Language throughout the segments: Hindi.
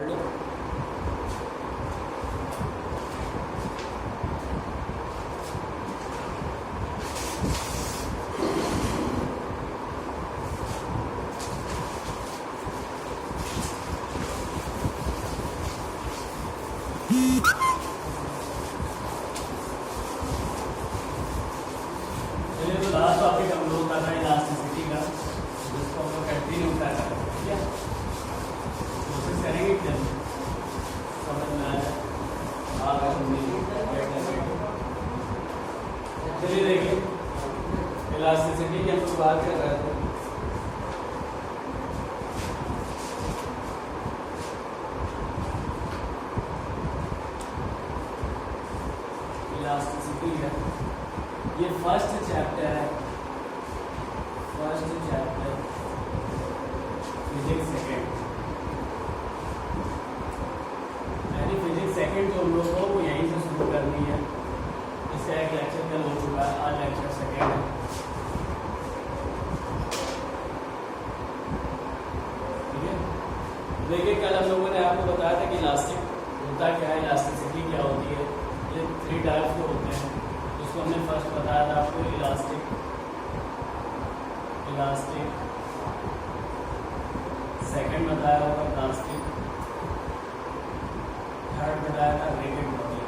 हेलो। चलिए, तो लास्ट टॉपिक हम लोग का था इलास्टिसिटी का, जिसको हम लोग कंटिन्यू कर रहे हैं। ठीक है, कोशिश करेंगे कि समझ में आ जाए। चलिए देखिए, इलास्टिसिटी की हम लोग बात कर रहे थे। इलास्टिसिटी है, ये फर्स्ट चैप्टर है, फर्स्ट चैप्टर फिजिक्स सेकेंड, यानी फिजिक्स सेकेंड जो हम लोग को वो यहीं से शुरू करनी है। इसका एक लेक्चर कल हो चुका है, आज लेक्चर सेकेंड है। ठीक है, देखिए कल हम लोगों ने आपको बताया था कि इलास्टिक होता क्या है, इलास्टिसिटी क्या होती है। ये 3 टाइप्स के होते हैं। इसको हमने फर्स्ट बताया था आपको, इलास्टिक, सेकंड बताया होगा प्लास्टिक, थर्ड बताया था रिजिड बॉडी।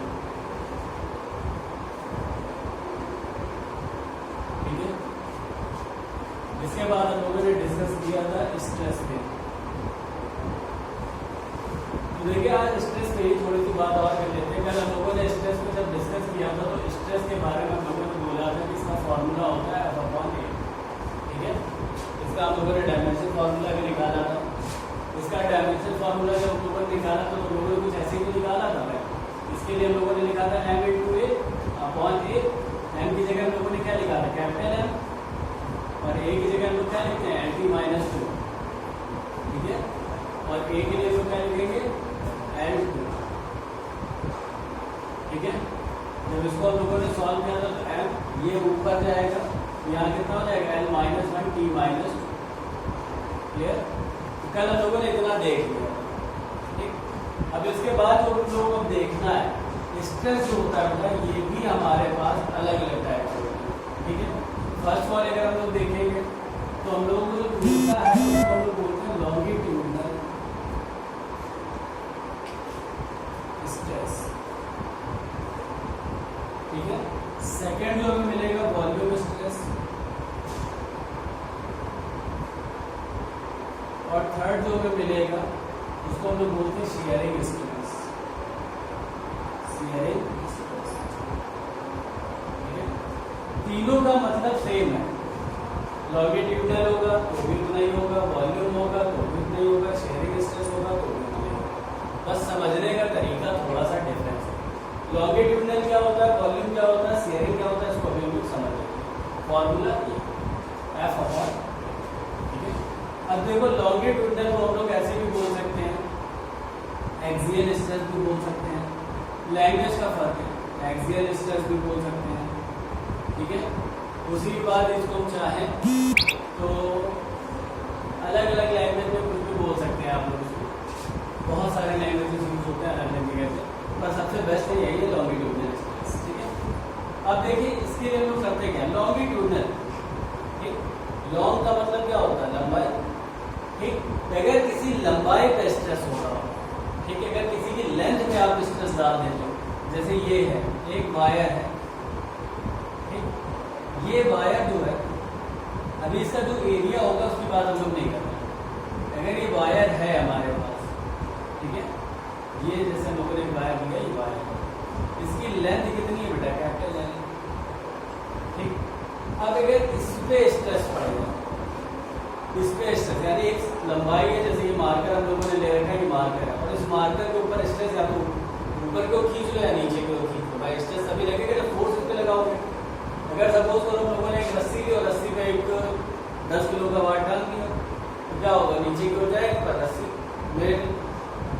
ठीक है, इसके बाद हम लोगों ने डिस्कस किया था स्ट्रेस पे। तो देखिए आज स्ट्रेस पे ही थोड़ी सी बात और कर लेते हैं। कल हम लोगों ने स्ट्रेस को जब डिस्कस किया था तो स्ट्रेस के बारे में हम लोगों ने बोला था कि इसका फॉर्मूला होता है F/A। ठीक है, इसका हम लोगों ने डायमेंशन फॉर्मूला भी निकाला था। इसका डायमेंशन फॉर्मूला जब हम लोगों ने निकाला तो हम लोगों ने कुछ ऐसे ही निकाला था भाई। इसके लिए हम लोगों ने लिखा था m/a/a। m की जगह हम लोगों ने क्या लिखा था, कैपिटल M, और a की जगह हम लोग क्या लिखते हैं, Nt-2। ठीक है, और a के लिए हम लोग क्या लिखेंगे, L2। ठीक है, जब इसको हम लोगों ने सॉल्व किया था तो m ये ऊपर जाएगा, यहाँ कितना हो जाएगा, L-1 T-2। क्लियर, कल हम लोगों ने इतना देख लिया। ठीक, अब इसके बाद जो हम लोगों को देखना है, स्ट्रेस जो होता है बेटा, ये भी हमारे पास अलग अलग टाइप का होता है। ठीक है, फर्स्ट ऑफ ऑल अगर हम लोग देखेंगे तो हम लोगों को जो मिलता है उसको हम लोग बोलते हैं लॉन्गिट्यूडिनल स्ट्रेस। ठीक है, सेकेंड जो हमें मिलेगा वॉल्यूम स्ट्रेस, और थर्ड जो हमें मिलेगा उसको हम लोग बोलते हैं शियरिंग स्ट्रेस। Shearing stress. ठीक है, तीनों का मतलब सेम है। लॉन्गिट्यूडिनल होगा तो भी उतना ही होगा, वॉल्यूम होगा तो भी उतना ही होगा, शेयरिंग स्ट्रेस होगा तो भी उतना ही होगा। बस समझने का तरीका थोड़ा सा डिफरेंस है। लॉन्गिट्यूडिनल क्या होता है, वॉल्यूम क्या होता है, शेयरिंग क्या होता है, इसको अभी हम लोग समझ लेंगे। फॉर्मूला ये F/A। ठीक है, अब देखो लॉन्गिट्यूडिनल को हम लोग ऐसे भी बोल सकते हैं, एक्सियल स्ट्रेस भी बोल सकते हैं। लैंग्वेज का फर्क है, एक्सियल स्ट्रेस भी बोल सकते हैं। ठीक है, उसी बात इसको हम चाहें तो अलग अलग लैंग्वेज में कुछ भी बोल सकते हैं आप लोग इसको। बहुत सारे लैंग्वेजेस यूज होते हैं अलग अलग जगह से, पर सबसे बेस्ट है यही है लॉन्गिट्यूडिनल स्ट्रेस। ठीक है, अब देखिए इसके लिए हम लोग करते क्या, लॉन्गिट्यूडिनल। ठीक, लॉन्ग का मतलब क्या होता है, लंबाई। ठीक, अगर किसी लंबाई पे स्ट्रेस हो रहा हो, ठीक है, अगर किसी की लेंथ में आप स्ट्रेस डाल देते हो, जैसे ये है एक वायर है। ये वायर जो है, अभी इसका जो एरिया होगा उसकी बात हम लोग नहीं कर रहे। अगर ये वायर है हमारे पास, ठीक है, ये जैसे हम लोगों ने वायर दिया, ये वायर, इसकी लेंथ कितनी है बेटा, कैपिटल L। ठीक, अब अगर इस पे स्ट्रेस पड़ेगा, इस पे स्ट्रेस यानी एक लंबाई है, जैसे ये मार्कर हम लोगों ने ले रखा है, ये मार्कर है, और इस मार्कर के ऊपर स्ट्रेस या तो ऊपर को खींच लो या नीचे को खींच लो, भाई स्ट्रेस तभी लगेगा जब फोर्स इस पे लगाओगे। अगर सपोज करो हम लोगों ने एक रस्सी ली और रस्सी पे एक 10 किलो का वाट डाल दिया तो क्या होगा, नीचे की हो जाएगी, पर रस्सी मेरे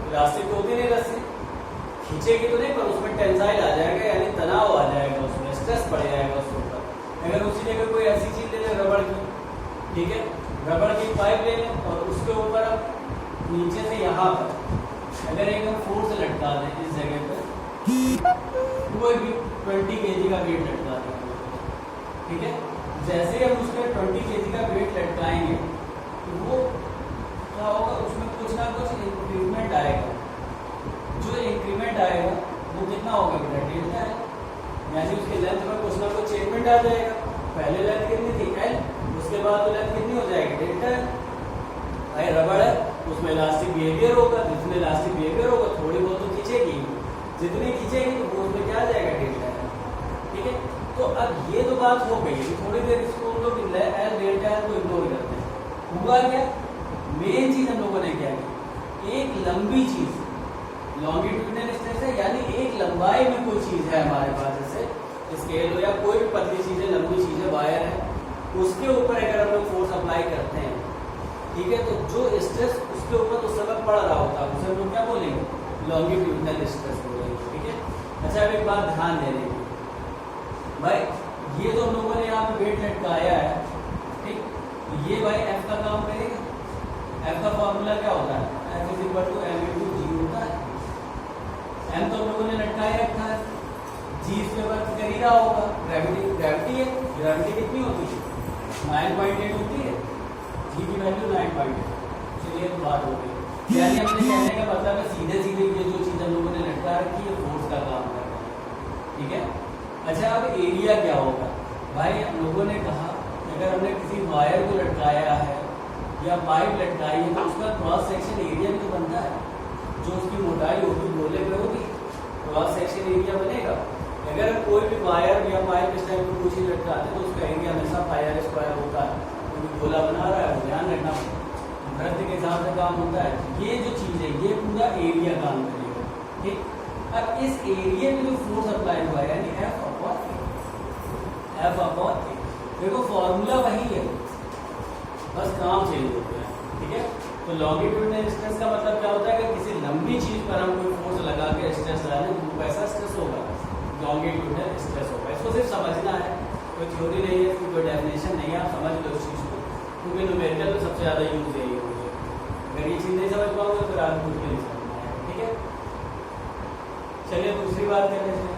इलास्टिक तो होती नहीं, रस्सी खींचेगी तो नहीं, पर उसमें टेंसाइल आ जाएगा, यानी तनाव आ जाएगा, उसमें स्ट्रेस पड़ जाएगा उसके ऊपर। अगर उसी जगह कोई ऐसी चीज ले लें रबड़ की, ठीक है, रबड़ की पाइप ले लें और उसके ऊपर अब नीचे से यहाँ पर दें इस जगह पे कोई भी 20 kg का वेट लटका दें, ठीक है। जैसे ही हम उस पर 20 kg का वेट लटकाएंगे तो वो क्या होगा, उसमें कुछ ना कुछ इंक्रीमेंट आएगा। जो इंक्रीमेंट आएगा वो कितना होगा बेटा, डेल्टा है, यानी उसके लेंथ में कुछ ना कुछ चेंजमेंट आ जाएगा। पहले लेंथ कितनी थी एल, उसके बाद वो लेंथ कितनी हो जाएगी डेल्टा है। भाई रबड़ है उसमें इलास्टिक बिहेवियर होगा, जिसमें इलास्टिक बिहेवियर होगा थोड़ी बहुत तो खींचेगी, जितनी खींचेगी तो वो उसमें क्या आ जाएगा डेल्टा है, ठीक है। तो अब ये तो बात हो गई, थोड़ी देर इसको हम लोग एल डेल्टा एल को इग्नोर करते हैं। हुआ क्या, मेन चीज हम लोगों ने क्या की, एक लंबी चीज लॉन्गिट्यूडिनल स्ट्रेस है, यानी एक लंबाई में कोई चीज है हमारे पास, जैसे स्केल हो या कोई भी पतली चीज है, लंबी चीज है, वायर है, उसके ऊपर अगर हम लोग फोर्स अप्लाई करते हैं, ठीक है, तो जो स्ट्रेस उसके ऊपर उस समय पड़ रहा होता है उसे हम लोग क्या बोलेंगे, लॉन्गिट्यूडिनल स्ट्रेस बोलेंगे, ठीक है। अच्छा अब एक बात ध्यान देने की, भाई ये तो हम लोगों ने यहाँ पे वेट लटकाया है, ठीक, ये भाई एफ का काम करेगा। एफ का फॉर्मूला क्या होता है, F is equal to M into G होता है। एम तो हम लोगों ने लटकाया रखा है, जी इस पे वर्क कर ही रहा होगा, ग्रेविटी है, ग्रेविटी कितनी होती है 9.8 होती है, जी की वैल्यू 9.8। चलिए तो बात हो गई, यानी अपने कहने का मतलब है सीधे सीधे ये जो चीज हम लोगों ने लटका रखी है फोर्स का काम कर रहा है, ठीक है। अच्छा अब एरिया क्या होगा, भाई हम लोगों ने कहा अगर हमने किसी वायर को लटकाया है या पाइप लटकाई है तो उसका क्रॉस सेक्शन एरिया भी तो बनता है, जो उसकी मोटाई होगी गोले पे होगी, क्रॉस सेक्शन एरिया बनेगा। अगर हम कोई भी वायर या पाइप इस टाइप की कुछ ही लटकाते हैं तो उसका एरिया हमेशा पायर स्क्वायर होता है, क्योंकि गोला बना रहा है, ध्यान रखना वृत्त के हिसाब से काम होता है। ये जो चीज़ है ये पूरा एरिया काम करेगा, ठीक। अब इस एरिया में जो फोर्स अप्लाई हुआ है यानी एफ अपॉन ए, देखो फॉर्मूला वही है, बस काम चेंज हो गया, ठीक है। तो लॉन्गिट्यूडिनल स्ट्रेस का मतलब क्या होता है कि किसी लंबी चीज पर हम कोई फोर्स लगा के स्ट्रेस डालें तो कैसा स्ट्रेस होगा, लॉन्गिट्यूडिनल स्ट्रेस होगा। इसको सिर्फ समझना है, कोई थ्योरी नहीं है, इसकी कोई डेफिनेशन नहीं है, आप समझ लो इस चीज़ को, क्योंकि न्यूमेरिकल में सबसे ज़्यादा यूज यही होगी। अगर ये चीज़ नहीं समझ पाओगे फिर आप कुछ भी नहीं समझ पाएंगे, ठीक है। चलिए दूसरी बात कर लेते हैं।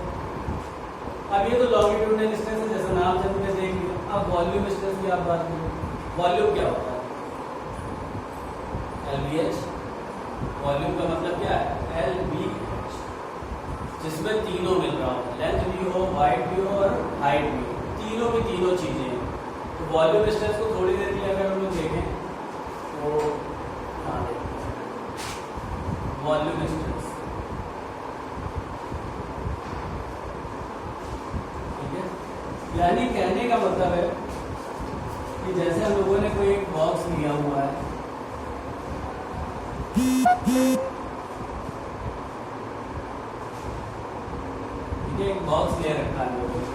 अब ये तो लॉन्गिट्यूडिनल स्ट्रेस है, जैसा नाम से तुमने देख लिया। अब वॉल्यूम स्ट्रेस की आप बात करें, वॉल्यूम क्या होता है, LBH, वॉल्यूम का मतलब क्या है LBH, जिसमें तीनों मिल रहा हो, लेंथ भी हो, वाइड भी हो और हाइट भी हो, तीनों की तीनों चीजें हैं। तो वॉल्यूम स्ट्रेस को थोड़ी देर के लिए अगर हम लोग देखें तो हाँ वॉल्यूम स्ट्रेस, ठीक है। यानी कहने का मतलब है कि जैसे हम लोगों ने कोई एक बॉक्स लिया हुआ है, एक बॉक्स ले रखा है लोगों ने।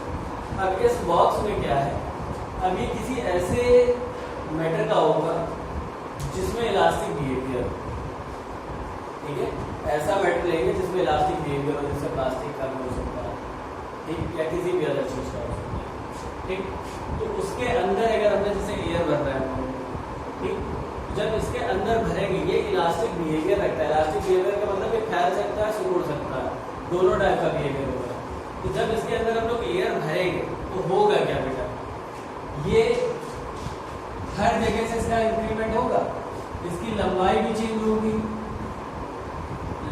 अब इस बॉक्स में क्या है, अब ये किसी ऐसे मैटर का होगा जिसमें इलास्टिक बिहेवियर, ठीक है, ऐसा मैटर लेंगे जिसमें इलास्टिक बिहेवियर हो, जैसे प्लास्टिक का भी हो सकता है, ठीक, या किसी भी अदर चीज का हो सकता है, ठीक। तो उसके अंदर अगर हमने जैसे एयर भर रहा है, ठीक, जब इसके अंदर भरेंगे ये इलास्टिक बिहेवियर रखता है। इलास्टिक बिहेवियर का मतलब ये फैल सकता है, सिकुड़ सकता है, दोनों टाइप का बिहेवियर होगा। तो जब इसके अंदर हम लोग एयर भरेंगे तो होगा क्या बेटा, ये हर जगह से इसका इंक्रीमेंट होगा, इसकी लंबाई भी चेंज होगी,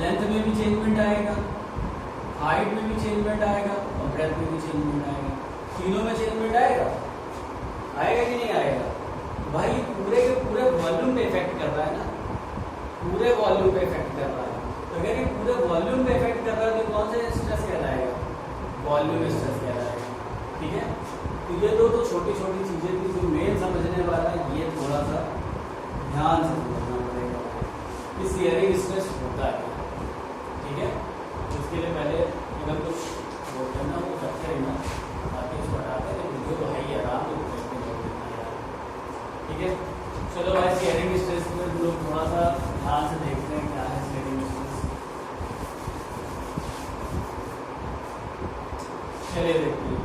लेंथ में भी चेंजमेंट आएगा, हाइट में भी चेंजमेंट आएगा और ब्रेथ में भी चेंजमेंट आएगा, तीनों में चेंजमेंट आएगा, आएगा कि नहीं आएगा। भाई पूरे के पूरे वॉल्यूम पे इफेक्ट कर रहा है ना, पूरे वॉल्यूम पे इफेक्ट कर रहा है। तो अगर ये पूरे वॉल्यूम पे इफेक्ट कर रहा है तो कौन सा स्ट्रेस कहलाएगा, वॉल्यूम स्ट्रेस कहलाएगा, ठीक है। तो ये दो तो छोटी छोटी चीजें थी, जो मेन समझने वाला है ये थोड़ा सा ध्यान से समझना पड़ेगा कि शियरिंग स्ट्रेस होता है, ठीक है। उसके लिए पहले अगर कुछ वो करना वो करते रहना, बाकी इसको हटाते हैं, वीडियो तो है ही आराम से, ठीक है। चलो भाई शियरिंग स्ट्रेस में हम लोग थोड़ा सा ध्यान से देखते हैं क्या है शियरिंग स्ट्रेस। चलिए देखिए,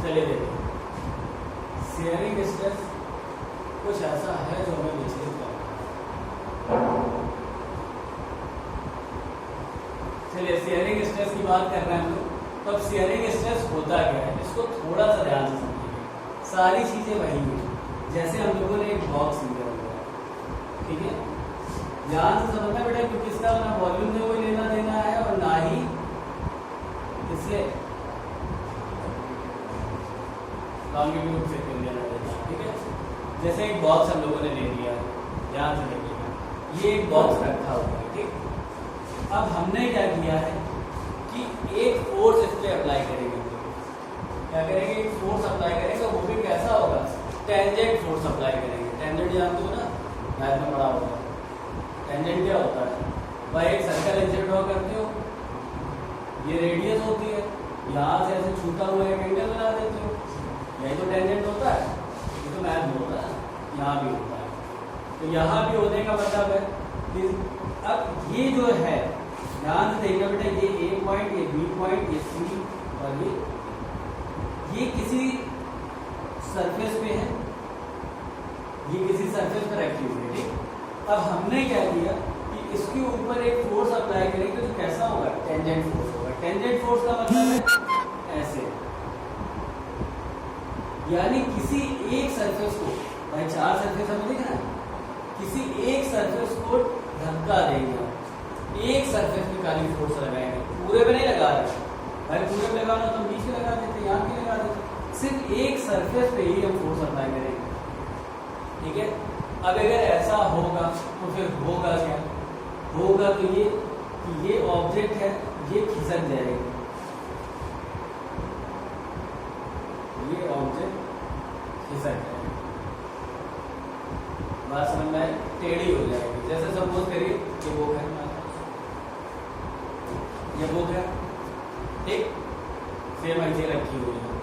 चलिए देखिए, शेयरिंग स्ट्रेस कुछ ऐसा है जो हमें विचलित करता है। चलिए शेयरिंग स्ट्रेस की बात कर रहे हैं हम लोग, तो अब शेयरिंग स्ट्रेस होता क्या है इसको थोड़ा सा ध्यान से समझिए। सारी चीजें वही हैं, जैसे हम लोगों ने एक बॉक्स लिया हुआ है, ठीक है, ध्यान से समझना बेटा, क्योंकि इसका ना वॉल्यूम में कोई लेना देना है और ना ही इससे लॉन्गिट्यूड से कोई लेना देना है, ठीक है। जैसे एक बॉक्स हम लोगों ने ले लिया है, ध्यान से देखिएगा, ये एक बॉक्स रखा हुआ है, ठीक। अब हमने क्या किया है कि एक फोर्स इस पर अप्लाई करेंगे। क्या करेंगे? एक फोर्स अप्लाई करेंगे, वो भी कैसा होगा? टेंजेंट फोर्स अप्लाई करेंगे। टेंजेंट जानते हो ना, मैथ में पढ़ा होगा। टेंजेंट क्या होता है? वह एक सर्कल ऐसे ड्रॉ करते हो, ये रेडियस होती है, यहाँ से ऐसे छूटा हुआ एक एंगल बना देते हो, यही तो टेंजेंट होता है। ये तो मैथ में होता है, यहाँ भी होता है। तो यहाँ भी होने का मतलब है कि अब ये जो है, ध्यान से देखिए बेटा, ये ए पॉइंट, ये बी पॉइंट, ये सी और ये किसी सरफेस पे है, ये किसी सरफेस पे रखी हुई है, ठीक। अब हमने क्या किया कि इसके ऊपर एक फोर्स अप्लाई करेंगे, तो कैसा होगा? टेंजेंट फोर्स होगा। टेंजेंट फोर्स का मतलब है ऐसे, यानी किसी एक सरफेस को, भाई चार सरफेस हमें दिख रहा है, किसी एक सरफेस को धक्का देंगे, एक सरफेस पे खाली फोर्स लगाएंगे, पूरे पे नहीं लगा रहे भाई, पूरे पे लगाना तो बीच में लगा देते, यहाँ पे लगा देते, सिर्फ एक सरफेस पे ही हम फोर्स अप्लाई करेंगे, ठीक है। अब अगर ऐसा होगा तो फिर होगा क्या? होगा तो ये ऑब्जेक्ट है, ये खिसक जाएगा, ये ऑब्जेक्ट खिसक जाएगा, बात समझ में आई? टेढ़ी हो जाएगी। जैसे सपोज करिए ये बुक है, ये बुक है, ठीक, सेम ऐसे रखी हुई है,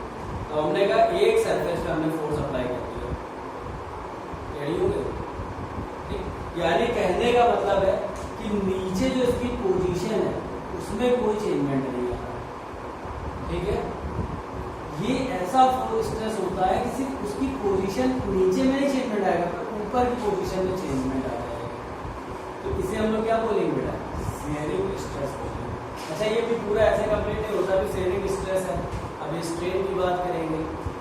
तो हमने कहा एक सरफेस पे हमने फोर्स अप्लाई कर दिया, टेढ़ी हो गई, ठीक। यानी कहने का मतलब है कि नीचे जो इसकी पोजीशन है उसमें कोई चेंजमेंट नहीं आ रहा, ठीक है। ये ऐसा स्ट्रेस होता है कि सिर्फ उसकी पोजीशन नीचे में नहीं चेंजमेंट आएगा, पर ऊपर की पोजीशन में चेंजमेंट आ जाएगा, तो इसे हम लोग क्या बोलेंगे बेटा? शेयरिंग स्ट्रेस बोलेंगे। अच्छा, ये भी पूरा ऐसे कंप्लीट नहीं होता, भी शेयरिंग स्ट्रेस है। अभी स्ट्रेन की बात करेंगे,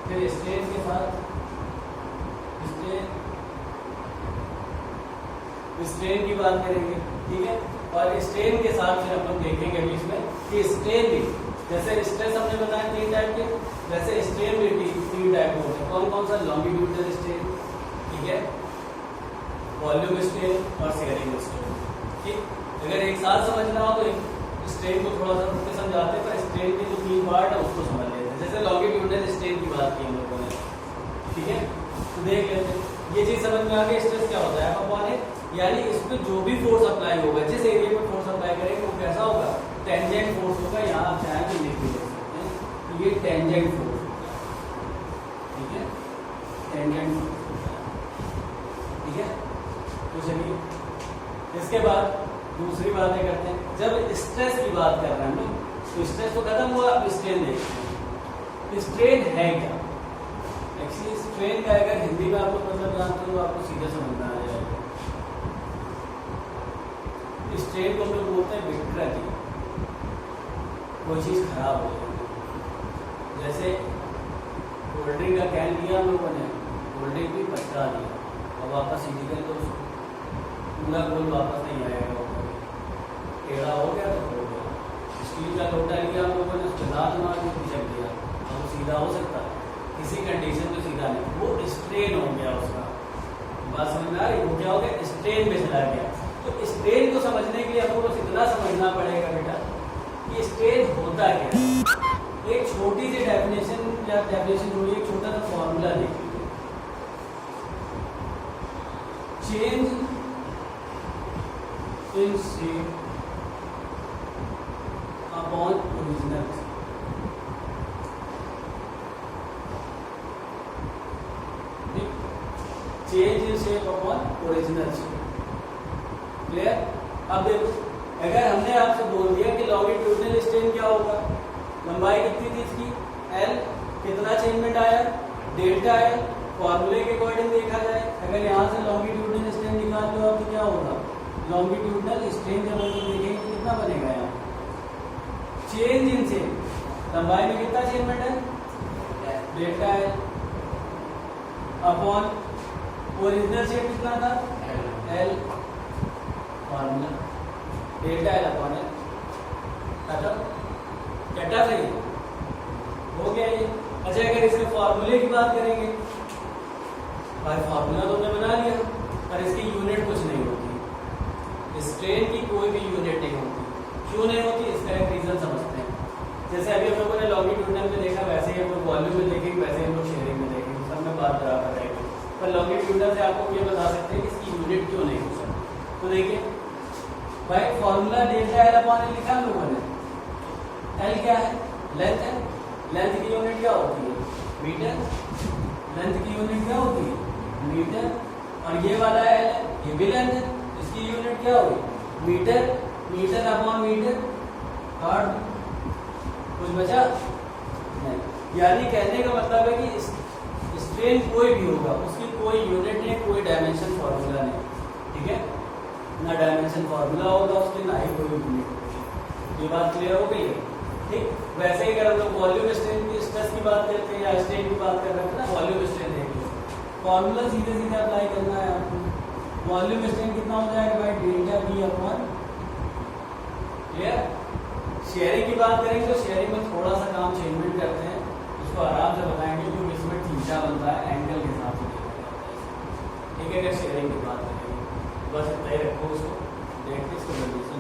फिर स्ट्रेन के साथ स्ट्रेन की बात करेंगे, ठीक है। और स्ट्रेन के साथ फिर हम लोग देखेंगे बीच में कि स्ट्रेन भी, जैसे स्ट्रेस हमने बताया 3 टाइप के, वैसे स्ट्रेन भी 3 टाइप के होते हैं। कौन कौन सा? लॉन्गिट्यूडनल स्ट्रेन, ठीक है, वॉल्यूम स्ट्रेन और शेयरिंग स्ट्रेन, ठीक। अगर एक साथ समझना हो तो स्ट्रेन को थोड़ा सा रुक के समझाते हैं, पर स्ट्रेन के जो 3 पार्ट है उसको समझ लेते हैं। जैसे लॉन्गिट्यूडनल स्ट्रेन की बात की हम लोगों ने, ठीक है, तो देख लेते हैं। ये चीज समझ में आ गई, स्ट्रेस क्या होता है? F/A, यानी इस पे जो भी फोर्स अप्लाई होगा, जिस एरिया पे फोर्स अप्लाई करेंगे वो कैसा होगा? टेंजेंट फोर्स होगा। यहाँ आप चाहें तो लिख भी सकते हैं, तो ये टेंजेंट फोर्स होगा, ठीक है, टेंजेंट फोर्स होगा, ठीक है। तो चलिए इसके बाद दूसरी बातें करते हैं। जब स्ट्रेस की बात कर रहे हैं हम लोग, तो स्ट्रेस तो खत्म हुआ, अब स्ट्रेन देखते हैं। स्ट्रेन है क्या? एक्चुअली स्ट्रेन का अगर हिंदी में आप लोग मतलब जानते हो, आपको सीधे समझ में आ जाएगा। स्ट्रेन को हम लोग बोलते हैं विकृति, कोई चीज खराब हो जाएगी। जैसे कोल्ड ड्रिंक का कैन लिया हम लोगों ने, कोल्ड ड्रिंक भी पटका दिया, अब वापस सीधी गए तो पूरा गोल वापस नहीं आएगा, टेढ़ा हो गया तो हो गया। स्टील का लोटा लिया हम लोगों ने, उसके दांत मार के पिछक दिया, अब वो सीधा हो सकता है? किसी कंडीशन में सीधा नहीं, वो स्ट्रेन हो गया उसका। बात समझ में आ रही? वो क्या हो गया? स्ट्रेन में चला गया। तो स्ट्रेन को समझने के लिए हमको बस इतना समझना पड़ेगा बेटा कि स्ट्रेन होता क्या है। एक छोटी सी डेफिनेशन या डेफिनेशन जोड़िए, एक छोटा सा फॉर्मूला देखिए, change in shape upon original. Change in shape upon original shape, clear? अब देखो, अगर हमने आपसे बोल दिया कि लॉन्गिट्यूडनल स्ट्रेन क्या होगा, लंबाई कितनी थी इसकी? L, कितना अचेंजमेंट आया, डेल्टा है। फॉर्मूले के अकॉर्डिंग देखा जाए, अगर यहाँ से लॉन्गिट्यूडनल स्ट्रेन निकाल लो आप तो क्या होगा, लॉन्गिट्यूडनल स्ट्रेन जब हम लोग देखेंगे तो कितना बनेगा यहाँ, चेंज इन से लंबाई में कितना अचेंजमेंट है, डेल्टा है अपॉन ओरिजिनल शेप कितना था, L, formula delta L upon L, क्या सही हो गया ये। अच्छा अगर इसके फॉर्मूले की बात करेंगे, भाई फॉर्मूला तो हमने बना लिया पर इसकी यूनिट कुछ नहीं होती, स्ट्रेन की कोई भी यूनिट नहीं होती। क्यों नहीं होती, इसका एक रीजन समझते हैं। जैसे अभी हम लोगों ने लॉन्गिट्यूडनल में देखा, वैसे ही हम लोग वॉल्यूम में देखेंगे, वैसे ही हम लोग शेयरिंग में देखेंगे, सब में बात बराबर रहेगी। पर लॉन्गिट्यूडनल से आपको ये बता सकते हैं कि इसकी यूनिट क्यों नहीं हो सकती। तो देखिए भाई formula delta L upon L लिखा हम लोगों ने, एल क्या है, लेंथ है, लेंथ की यूनिट क्या होती है, मीटर, लेंथ की यूनिट क्या होती है, मीटर, और ये वाला एल है, ये भी लेंथ है, इसकी यूनिट क्या होगी, मीटर, मीटर अपॉन मीटर, और कुछ बचा नहीं। यानी कहने का मतलब है कि स्ट्रेन कोई भी होगा उसकी कोई यूनिट नहीं, कोई डायमेंशन फॉर्मूला नहीं, ठीक है, ना डायमेंशन फॉर्मूला होगा उसके, ना ही कोई यूनिट होगी। ये बात क्लियर हो गई है, ठीक। वैसे ही अगर हम लोग वॉल्यूम स्ट्रेन की स्ट्रेस की बात करते हैं या स्ट्रेन की बात कर रहे हैं ना, वॉल्यूम स्ट्रेन देख लो, फॉर्मूला सीधे सीधे अप्लाई करना है आपको। वॉल्यूम स्ट्रेन कितना हो जाएगा भाई, delta B upon, clear. Sharing की बात करेंगे तो शेयरिंग में थोड़ा सा काम चेंजमेंट करते हैं, उसको आराम से बताएंगे, जो इसमें थीटा बनता है एंगल के हिसाब से देखा जाता है, ठीक है। अगर शेयरिंग की बात करेंगे बस इतना ही रखो, उसको देखते इसको जल्दी से